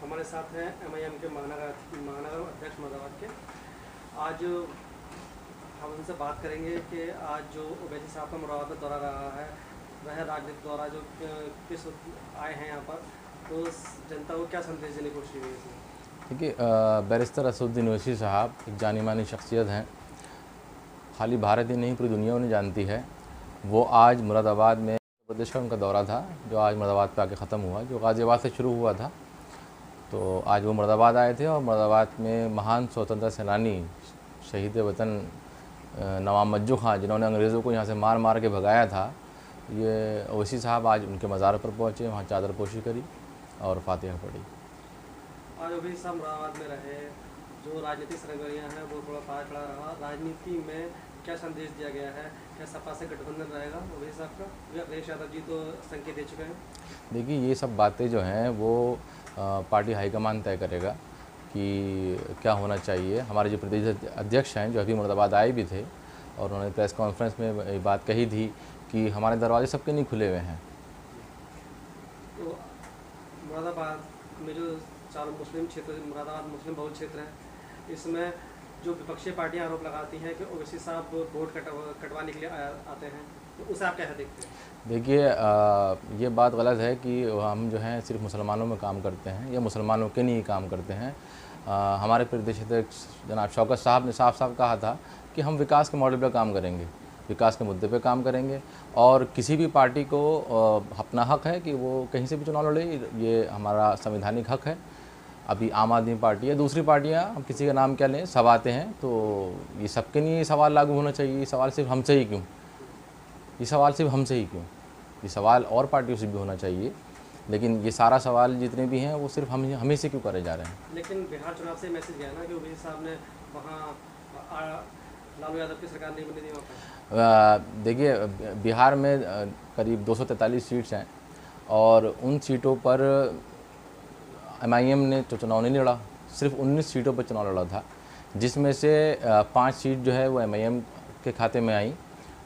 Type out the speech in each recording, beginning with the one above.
हमारे साथ हैं एमआईएम के महानगर अध्यक्ष मुरादाबाद के। आज हम उनसे बात करेंगे कि आज जो ओवैसी साहब का मुरादाबाद में दौरा रहा है, वह राजनीतिक दौरा जो किस आए हैं यहाँ पर, तो जनता को क्या संदेश देने की कोशिश हुई इसमें? देखिए, बैरिस्टर असदुद्दीन ओवैसी साहब एक जानी मानी शख्सियत हैं। खाली भारत ही नहीं, पूरी दुनिया उन्हें जानती है। वो आज मुरादाबाद में प्रदेश का उनका दौरा था, जो आज मुरादाबाद पे आके ख़त्म हुआ, जो गाज़ियाबाद से शुरू हुआ था। तो आज वो मुरादाबाद आए थे और मुरादाबाद में महान स्वतंत्रता सेनानी शहीद वतन नवाब मज्जू खां, जिन्होंने अंग्रेज़ों को यहाँ से मार मार के भगाया था, ये ओवैसी साहब आज उनके मज़ार पर पहुँचे, वहाँ चादर पोशी करी और फातिहा पढ़ी। आज ओवैसी साहब मुरादाबाद में रहे, जो राजनीतिक सरगर्मियाँ हैं वो थोड़ा पार खड़ा रहा। राजनीति में क्या संदेश दिया गया है? क्या सपा से गठबंधन रहेगा ओवैसी साहब का? अखिलेश यादव जी तो संकेत दे चुके हैं। देखिए, ये सब बातें जो हैं वो पार्टी हाईकमान तय करेगा कि क्या होना चाहिए। हमारे जो प्रदेश अध्यक्ष हैं, जो अभी मुरादाबाद आए भी थे, और उन्होंने प्रेस कॉन्फ्रेंस में ये बात कही थी कि हमारे दरवाजे सबके नहीं खुले हुए हैं। तो मुरादाबाद में जो चारों मुस्लिम क्षेत्र, मुरादाबाद मुस्लिम बहुल क्षेत्र है, इसमें जो विपक्षी पार्टियां आरोप लगाती हैं कि ओवैसी साहब वोट कटवाने के लिए आते हैं, तो उसे आप कैसे देखते हैं? देखिए, ये बात गलत है कि हम जो हैं सिर्फ मुसलमानों में काम करते हैं या मुसलमानों के लिए काम करते हैं। हमारे प्रदेश अध्यक्ष जनाब शौकत साहब ने साफ साफ कहा था कि हम विकास के मॉडल पर काम करेंगे, विकास के मुद्दे पे काम करेंगे, और किसी भी पार्टी को अपना हक है कि वो कहीं से भी चुनाव लड़े, ये हमारा संवैधानिक हक है। अभी आम आदमी पार्टी है, दूसरी पार्टियां, हम किसी का नाम क्या लें, सब आते हैं, तो ये सबके लिए ये सवाल लागू होना चाहिए। ये सवाल सिर्फ हमसे ही क्यों? ये सवाल सिर्फ हमसे ही क्यों? ये सवाल और पार्टियों से भी होना चाहिए, लेकिन ये सारा सवाल जितने भी हैं वो सिर्फ हमें से क्यों करे जा रहे हैं? लेकिन बिहार चुनाव से मैसेज गया ना कि ओवैसी साहब ने वहाँ लालू यादव की सरकार नहीं बनी थी वहाँ पर। देखिए, बिहार में करीब 243 सीट्स हैं, और उन सीटों पर एमआईएम ने तो चुनाव नहीं लड़ा, सिर्फ 19 सीटों पर चुनाव लड़ा था, जिसमें से 5 सीट जो है वो एमआईएम के खाते में आई।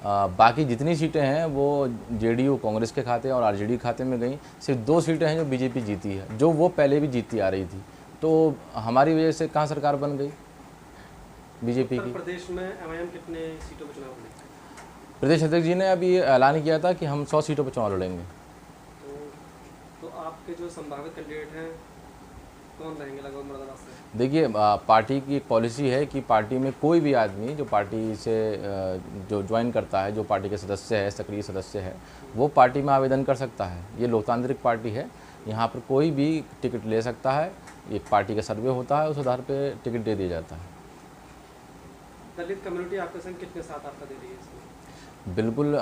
बाकी जितनी सीटें हैं वो जेडीयू कांग्रेस के खाते और आरजेडी खाते में गई। सिर्फ 2 सीटें हैं जो बीजेपी जीती है, जो वो पहले भी जीतती आ रही थी। तो हमारी वजह से कहाँ सरकार बन गई बीजेपी की? प्रदेश में एमआईएम कितने सीटों पर चुनाव लड़ेगी? प्रदेश अध्यक्ष जी ने अभी ऐलान किया था कि हम 100 सीटों पर चुनाव लड़ेंगे। तो आपके जो संभावित कैंडिडेट हैं कौन रहेंगे लगभग मुरादाबाद से? देखिए, पार्टी की पॉलिसी है कि पार्टी में कोई भी आदमी जो पार्टी से जो ज्वाइन करता है, जो पार्टी के सदस्य है, सक्रिय सदस्य है, वो पार्टी में आवेदन कर सकता है। ये लोकतांत्रिक पार्टी है, यहाँ पर कोई भी टिकट ले सकता है। एक पार्टी का सर्वे होता है, उस आधार पर टिकट दे दिया जाता है। दलित कम्युनिटी आपके संग कितने साथ आपका दे रही है इसमें? बिल्कुल,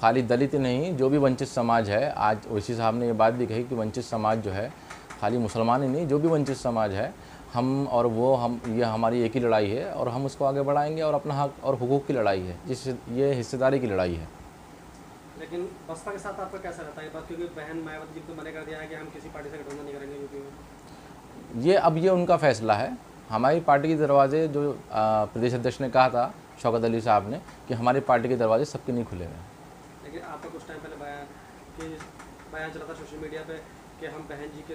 खाली दलित नहीं, जो भी वंचित समाज है। आज ओवैसी साहब ने ये बात भी कही कि वंचित समाज जो है, खाली मुसलमान ही नहीं, जो भी वंचित समाज है, हम और वो हम, ये हमारी एक ही लड़ाई है, और हम उसको आगे बढ़ाएंगे, और अपना हक और हुकूक की लड़ाई है, ये हिस्सेदारी की लड़ाई है। लेकिन बसपा के साथ आपका कैसा रहता है बात? क्योंकि बहन मायावती जी को मना कर दिया है कि हम किसी पार्टी से गठबंधन नहीं करेंगे यूपी में। ये उनका फैसला है। हमारी पार्टी के दरवाजे, जो प्रदेश अध्यक्ष ने कहा था शौकत अली साहब ने, कि हमारी पार्टी के दरवाजे सबके नहीं खुले हैं। लेकिन आपका कुछ टाइम पहले बयान चला था सोशल मीडिया पे कि हम बहन जी के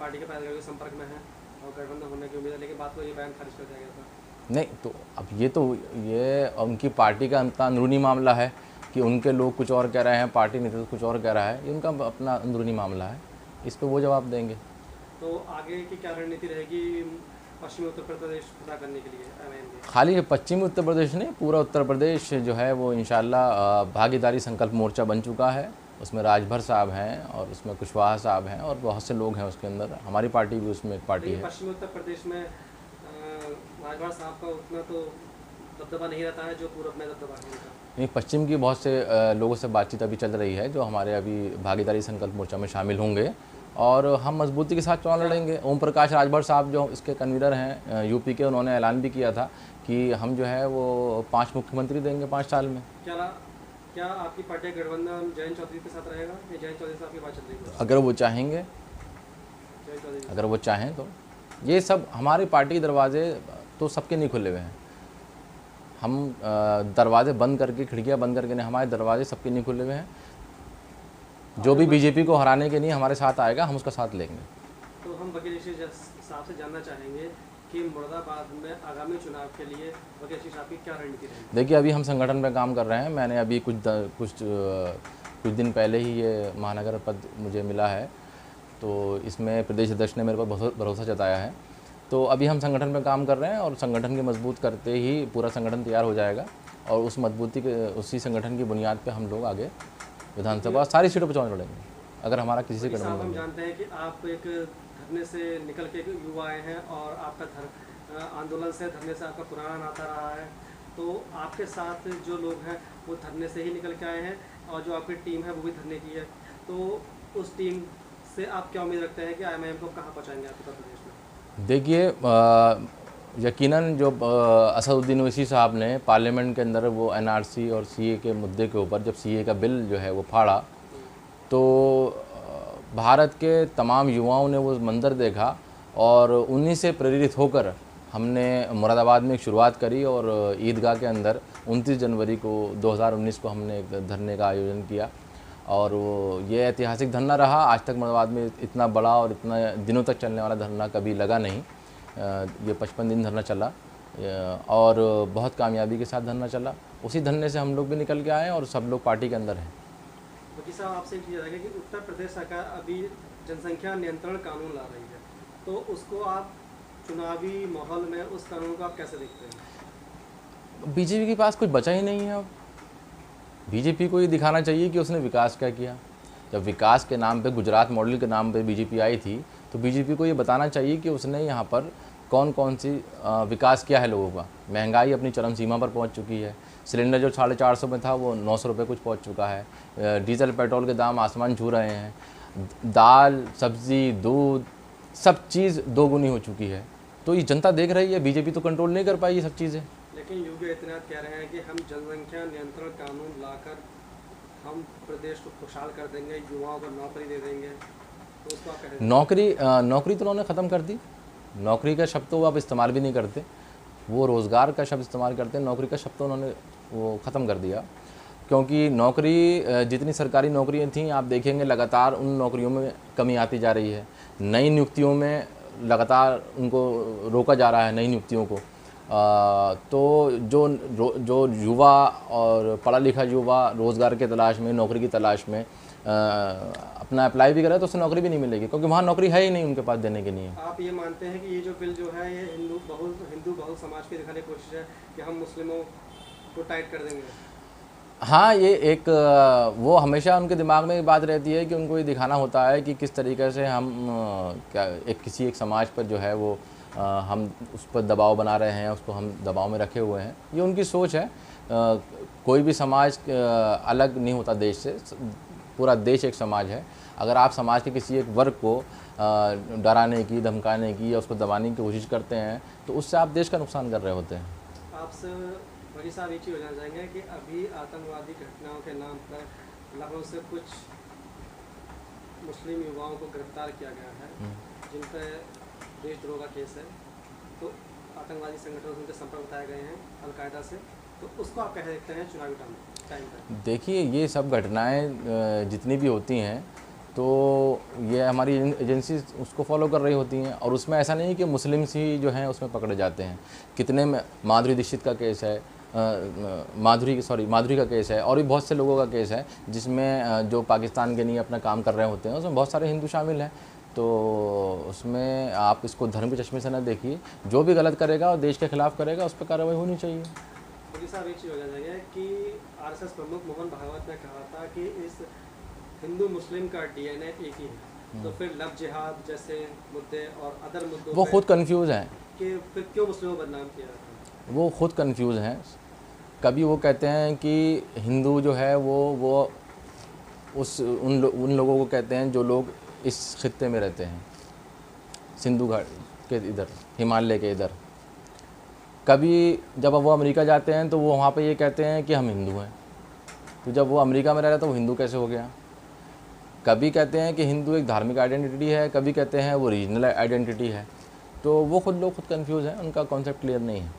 पार्टी के पदाधिकारियों के संपर्क में हैं और गठबंधन होने की उम्मीद है, लेकिन बात को ये बयान खारिज कर दिया गया था। नहीं, तो अब ये उनकी पार्टी का अंदरूनी मामला है कि उनके लोग कुछ और कह रहे हैं, पार्टी नेतृत्व कुछ और कह रहा है। ये उनका अपना अंदरूनी मामला है, इस पर वो जवाब देंगे। तो आगे की क्या रणनीति रहेगी पश्चिमी उत्तर प्रदेश खुदा करने के लिए? खाली पश्चिमी उत्तर प्रदेश नहीं, पूरा उत्तर प्रदेश जो है वो इंशाल्लाह भागीदारी संकल्प मोर्चा बन चुका है, उसमें राजभर साहब हैं और उसमें कुशवाहा साहब हैं और बहुत से लोग हैं उसके अंदर। हमारी पार्टी भी उसमें एक पार्टी है। पश्चिमी उत्तर प्रदेश में राजभर साहब का उतना तो दबदबा नहीं रहता है जो पूरब में दबदबा है उनका। नहीं, पश्चिम की बहुत से लोगों से बातचीत अभी चल रही है जो हमारे अभी भागीदारी संकल्प मोर्चा में शामिल होंगे और हम मजबूती के साथ चुनाव लड़ेंगे। ओम प्रकाश राजभर साहब जो इसके कन्वीनर हैं यूपी के, उन्होंने ऐलान भी किया था कि हम जो है वो 5 मुख्यमंत्री देंगे 5 साल में। क्या आपकी पार्टी गठबंधन जयंत चौधरी के साथ रहेगा या जयंत चौधरी से आपकी बात चल रही है? अगर वो चाहेंगे, अगर वो चाहें तो ये सब हमारी पार्टी के दरवाजे तो सबके नहीं खुले हुए हैं। हम दरवाजे बंद करके, खिड़कियां बंद करके नहीं, हमारे दरवाजे सबके नहीं खुले हुए हैं। जो भी बीजेपी को हराने के लिए हमारे साथ आएगा हम उसका साथ लेंगे। तो हम वकील साहब से जानना चाहेंगे कि मुरादाबाद में आगामी चुनाव के लिए वकील साहब की क्या रणनीति रहेगी? देखिए, अभी हम संगठन में काम कर रहे हैं। मैंने अभी कुछ दिन पहले ही ये महानगर पद मुझे मिला है, तो इसमें प्रदेश अध्यक्ष ने मेरे पर भरोसा जताया है। तो अभी हम संगठन में काम कर रहे हैं और संगठन के मजबूत करते ही पूरा संगठन तैयार हो जाएगा और उस मजबूती के, उसी संगठन की बुनियाद पे हम लोग आगे विधानसभा सारी सीटों पर चुनाव लड़ेंगे अगर हमारा किसी से गठबंधन। हम जानते हैं कि आप एक धरने से निकल के युवा आए हैं और आपका आंदोलन से, धरने से आपका पुराना नाता रहा है। तो आपके साथ जो लोग हैं वो धरने से ही निकल के आए हैं और जो आपकी टीम है वो भी धरने की है। तो उस टीम से आप क्या उम्मीद रखते हैं कि IMIM को कहाँ पहुँचाएंगे आप उत्तर प्रदेश में? देखिए, यकीनन जो असदुद्दीन ओवैसी साहब ने पार्लियामेंट के अंदर वो NRC और CA के मुद्दे के ऊपर जब CA का बिल जो है वो फाड़ा, तो भारत के तमाम युवाओं ने वो मंजर देखा और उन्हीं से प्रेरित होकर हमने मुरादाबाद में एक शुरुआत करी और ईदगाह के अंदर 29 जनवरी को 2019 को हमने एक धरने का आयोजन किया और ये ऐतिहासिक धरना रहा। आज तक मुरादाबाद में इतना बड़ा और इतना दिनों तक चलने वाला धरना कभी लगा नहीं। ये 55 दिन धरना चला और बहुत कामयाबी के साथ धरना चला। उसी धरने से हम लोग भी निकल के आए और सब लोग पार्टी के अंदर हैं। वकील साहब, आपसे एक चीज़ रहेगा कि उत्तर प्रदेश सरकार अभी जनसंख्या नियंत्रण कानून ला रही है, तो उसको आप चुनावी माहौल में उस कानून को आप कैसे देखते हैं? बीजेपी के पास कुछ बचा ही नहीं है। अब बीजेपी को ये दिखाना चाहिए कि उसने विकास क्या किया। जब विकास के नाम पे, गुजरात मॉडल के नाम पे बीजेपी आई थी, तो बीजेपी को ये बताना चाहिए कि उसने यहाँ पर कौन कौन सी विकास किया है लोगों का। महंगाई अपनी चरम सीमा पर पहुँच चुकी है। सिलेंडर जो 450 में था वो 900 रुपये कुछ पहुँच चुका है। डीजल पेट्रोल के दाम आसमान छू रहे हैं। दाल, सब्ज़ी, दूध, सब चीज़ दोगुनी हो चुकी है। तो ये जनता देख रही है, बीजेपी तो कंट्रोल नहीं कर पाई ये सब चीज़ें। लेकिन योगी आदित्यनाथ कह रहे हैं कि हम जनसंख्या नियंत्रण कानून लाकर हम प्रदेश को खुशहाल कर देंगे, युवाओं को नौकरी दे देंगे। तो उसको आप कह रहे हैं? नौकरी तो उन्होंने ख़त्म कर दी। नौकरी का शब्द तो वो अब इस्तेमाल भी नहीं करते। वो रोज़गार का शब्द इस्तेमाल करते हैं। नौकरी का शब्द तो उन्होंने वो ख़त्म कर दिया, क्योंकि नौकरी, जितनी सरकारी नौकरियाँ थीं, आप देखेंगे लगातार उन नौकरियों में कमी आती जा रही है। नई नियुक्तियों में लगातार उनको रोका जा रहा है, नई नियुक्तियों को। तो जो युवा और पढ़ा लिखा युवा रोज़गार के तलाश में, नौकरी की तलाश में अपना अप्लाई भी करे तो उसे नौकरी भी नहीं मिलेगी, क्योंकि वहाँ नौकरी है ही नहीं उनके पास देने के लिए। आप ये मानते हैं कि ये जो बिल जो है ये हिंदू बहुल समाज की दिखाने की कोशिश है कि हम मुस्लिमों को टाइट कर देंगे? हाँ, ये एक वो हमेशा उनके दिमाग में बात रहती है कि उनको ये दिखाना होता है कि किस तरीके से हम किसी एक समाज पर जो है वो हम उस पर दबाव बना रहे हैं, उसको हम दबाव में रखे हुए हैं। ये उनकी सोच है। कोई भी समाज अलग नहीं होता देश से। पूरा देश एक समाज है। अगर आप समाज के किसी एक वर्ग को डराने की, धमकाने की या उसको दबाने की कोशिश करते हैं तो उससे आप देश का नुकसान कर रहे होते हैं। आपसे वकील साहब एक चीज़ हो जाना चाहेंगे कि अभी आतंकवादी घटनाओं के नाम पर लखनऊ से कुछ मुस्लिम युवाओं को गिरफ्तार किया गया है जिन पर देशद्रोह का केस है। तो आतंकवादी संगठनों से उनके संपर्क बताए गए हैं अलकायदा से। तो उसको आप कैसे देखते हैं चुनावी टाइम पर? देखिए, ये सब घटनाएं जितनी भी होती हैं तो ये हमारी एजेंसी उसको फॉलो कर रही होती हैं और उसमें ऐसा नहीं है कि मुस्लिम्स ही जो हैं उसमें पकड़े जाते हैं। कितने में माधुरी दीक्षित का केस है, माधुरी का केस है और भी बहुत से लोगों का केस है जिसमें जो पाकिस्तान के लिए अपना काम कर रहे होते हैं, उसमें बहुत सारे हिंदू शामिल हैं। तो उसमें आप इसको धर्म के चश्मे से न देखिए। जो भी गलत करेगा और देश के खिलाफ करेगा उस पर कार्रवाई होनी चाहिए। मोदी साहब, एक चीज़ हो जाएगा कि RSS प्रमुख मोहन भागवत ने कहा था कि इस हिंदू मुस्लिम का डीएनए एक ही है, तो फिर लव जिहाद जैसे मुद्दे और अदर मुद्दों वो पे खुद कंफ्यूज हैं, कि फिर क्यों मुस्लिमों को बदनाम किया जाता है? वो खुद कंफ्यूज हैं। कभी वो कहते हैं कि हिंदू जो है वो उन लोगों को कहते हैं जो लोग इस खित्ते में रहते हैं, सिंधु घाट के इधर, हिमालय के इधर। कभी जब वो अमेरिका जाते हैं तो वो वहाँ पे ये कहते हैं कि हम हिंदू हैं, तो जब वो अमेरिका में रह रहा है तो वो हिंदू कैसे हो गया। कभी कहते हैं कि हिंदू एक धार्मिक आइडेंटिटी है, कभी कहते हैं वो रीजनल आइडेंटिटी है। तो वो लोग खुद कंफ्यूज हैं, उनका कॉन्सेप्ट क्लियर नहीं है।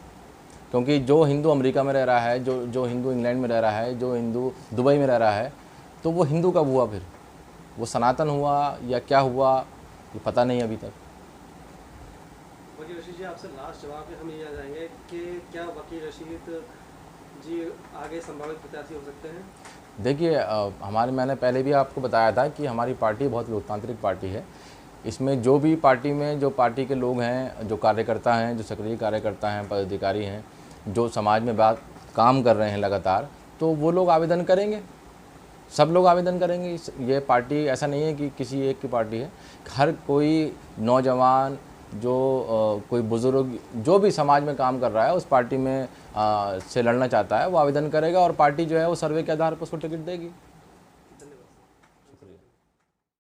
क्योंकि जो हिंदू अमेरिका में रह रहा है, जो हिंदू इंग्लैंड में रह रहा है, जो हिंदू दुबई में रह रहा है, तो वो हिंदू कब हुआ फिर? वो सनातन हुआ या क्या हुआ, ये पता नहीं अभी तक। वकील रशीद जी, आपसे लास्ट जवाब में हम ये आ जाएंगे कि क्या वकील रशीद जी आगे संभावित प्रत्याशी हो सकते हैं? देखिए, मैंने पहले भी आपको बताया था कि हमारी पार्टी बहुत लोकतांत्रिक पार्टी है। इसमें जो भी पार्टी में जो पार्टी के लोग हैं, जो कार्यकर्ता हैं, जो सक्रिय कार्यकर्ता हैं, पदाधिकारी हैं, जो समाज में काम कर रहे हैं लगातार, तो वो लोग आवेदन करेंगे, सब लोग आवेदन करेंगे। ये पार्टी ऐसा नहीं है कि किसी एक की पार्टी है। हर कोई नौजवान, जो कोई बुज़ुर्ग, जो भी समाज में काम कर रहा है, उस पार्टी में से लड़ना चाहता है, वो आवेदन करेगा और पार्टी जो है वो सर्वे के आधार पर उसको टिकट देगी।